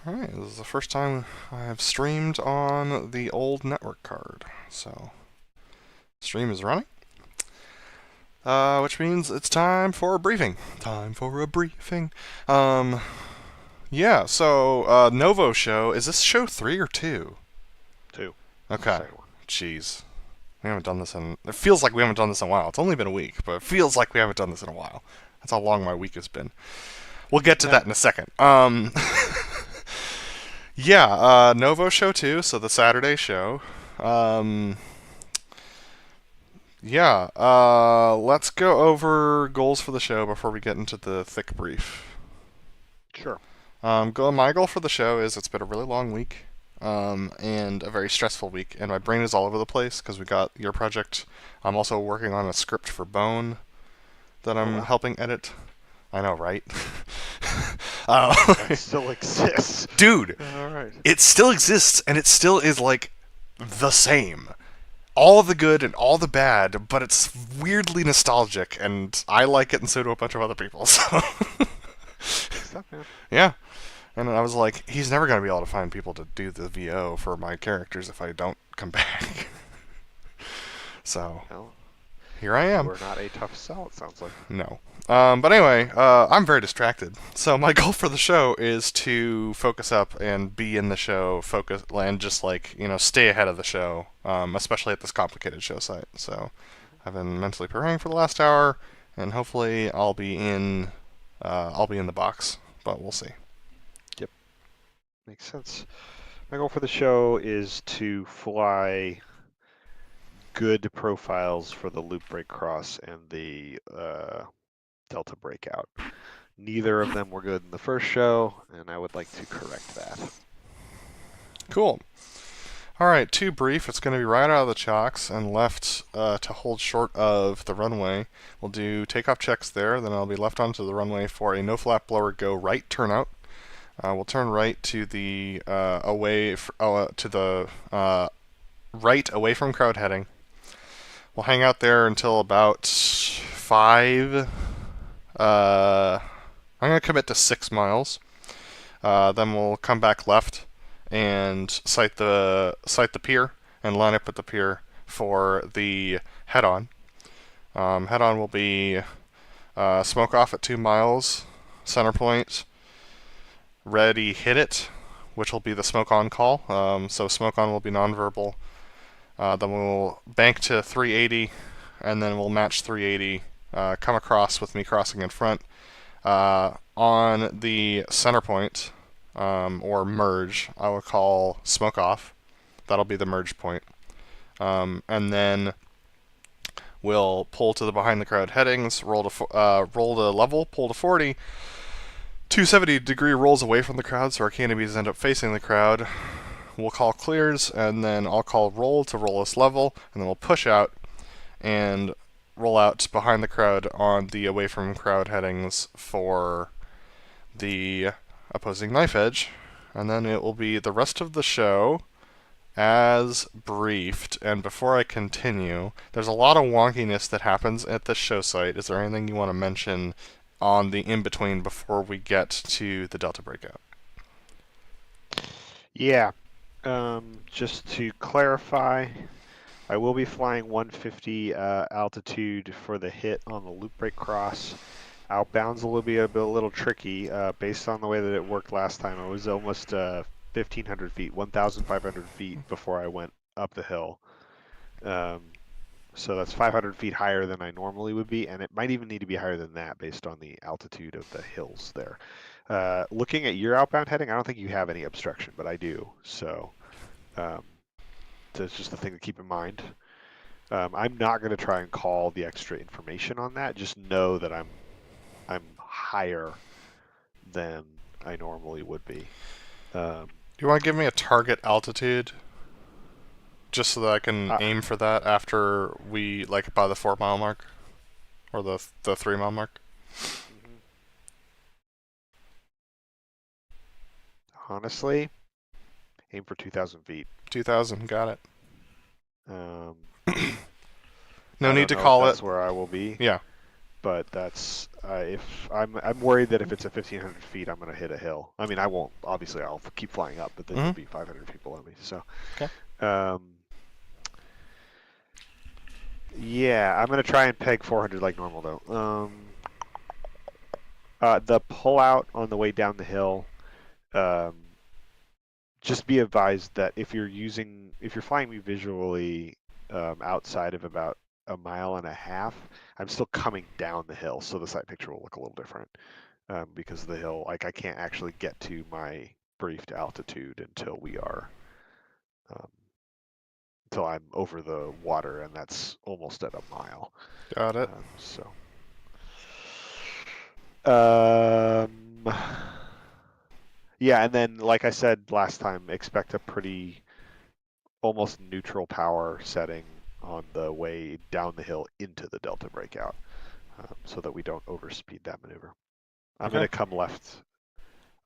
Alright, this is the first time I have streamed on the old network card. So, stream is running. Which means it's time for a briefing. Time for a briefing. Yeah, so, Novo show. Is this show 3 or 2? 2. Okay. Jeez. We haven't done this in... It feels like we haven't done this in a while. It's only been a week, but it feels like we haven't done this in a while. That's how long my week has been. We'll get to that in a second. Yeah, Novo show 2, so the Saturday show. Yeah, let's go over goals for the show before we get into the thick brief. Sure. My goal for the show is it's been a really long week, and a very stressful week, and my brain is all over the place because we got your project. I'm also working on a script for Bone that I'm helping edit. I know, right? It still exists. Dude, Alright. it still exists, and it still is, like, the same. All the good and all the bad, but it's weirdly nostalgic, and I like it, and so do a bunch of other people, so... Stuff, man. Yeah. And I was like, he's never going to be able to find people to do the VO for my characters if I don't come back. So, Well, here I am. we're not a tough sell, it sounds like. No. But anyway, I'm very distracted. So my goal for the show is to focus up and be in the show, focus, and just like, stay ahead of the show, especially at this complicated show site. So I've been mentally preparing for the last hour, and hopefully I'll be in the box, but we'll see. Yep. Makes sense. My goal for the show is to fly good profiles for the loop break cross and the delta breakout. Neither of them were good in the first show, and I would like to correct that. Cool. Alright, too brief. It's going to be right out of the chocks and left to hold short of the runway. We'll do takeoff checks there, then I'll be left onto the runway for a no-flap blower go right turnout. We'll turn right to the right away from crowd heading. We'll hang out there until about 5. I'm going to commit to 6 miles. Then we'll come back left and sight the pier and line up at the pier for the head-on. Head-on will be smoke off at 2 miles, center point, ready, hit it, which will be the smoke on call. So smoke on will be nonverbal. Then we'll bank to 380, and then we'll match 380, come across with me crossing in front. On the center point, or merge, I will call smoke off. That'll be the merge point. And then we'll pull to the behind the crowd headings, roll to level, pull to 40. 270-degree rolls away from the crowd, so our canopies end up facing the crowd. We'll call clears, and then I'll call roll to roll us level, and then we'll push out and roll out behind the crowd on the away from crowd headings for the opposing knife edge. And then it will be the rest of the show as briefed. And before I continue, there's a lot of wonkiness that happens at this show site. Is there anything you want to mention on the in-between before we get to the Delta breakout? Yeah. Just to clarify, I will be flying 150 altitude for the hit on the loop break cross. Outbound's a little tricky based on the way that it worked last time. It was almost 1,500 feet, 1,500 feet before I went up the hill. So that's 500 feet higher than I normally would be, and it might even need to be higher than that based on the altitude of the hills there. Looking at your outbound heading, I don't think you have any obstruction, but I do. So that's just the thing to keep in mind. I'm not going to try and call the extra information on that. Just know that I'm higher than I normally would be. Do you want to give me a target altitude? Just so that I can aim for that after we, like, by the 4 mile mark? Or the 3 mile mark? Honestly, aim for 2,000 feet. 2,000, got it. No need to call it. That's where I will be. Yeah. but that's if I'm worried that if it's at 1,500 feet, I'm gonna hit a hill. I mean, I won't. Obviously, I'll keep flying up, but then Mm-hmm. there'll be 500 people on me. So, Okay. yeah, I'm gonna try and peg 400 like normal though. The pullout on the way down the hill. Um, just be advised that if you're flying me visually outside of about a mile and a half, I'm still coming down the hill, so the side picture will look a little different because of the hill. Like I can't actually get to my briefed altitude um, until I'm over the water, and that's almost at a mile. Got it. So, um, yeah, and then like I said last time, expect a pretty almost neutral power setting on the way down the hill into the delta breakout, so that we don't overspeed that maneuver. I'm going Okay. to come left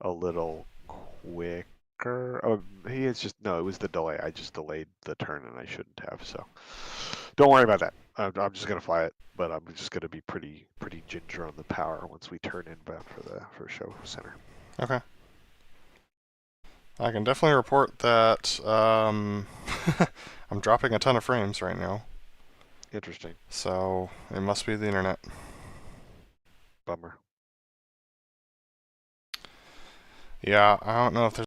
a little quicker. Oh, he is just, no, it was the delay. I just delayed the turn and I shouldn't have. So don't worry about that. I'm just going to fly it, but I'm just going to be pretty ginger on the power once we turn inbound for show center. Okay. I can definitely report that I'm dropping a ton of frames right now. Interesting. So it must be the internet. Bummer. Yeah, I don't know if there's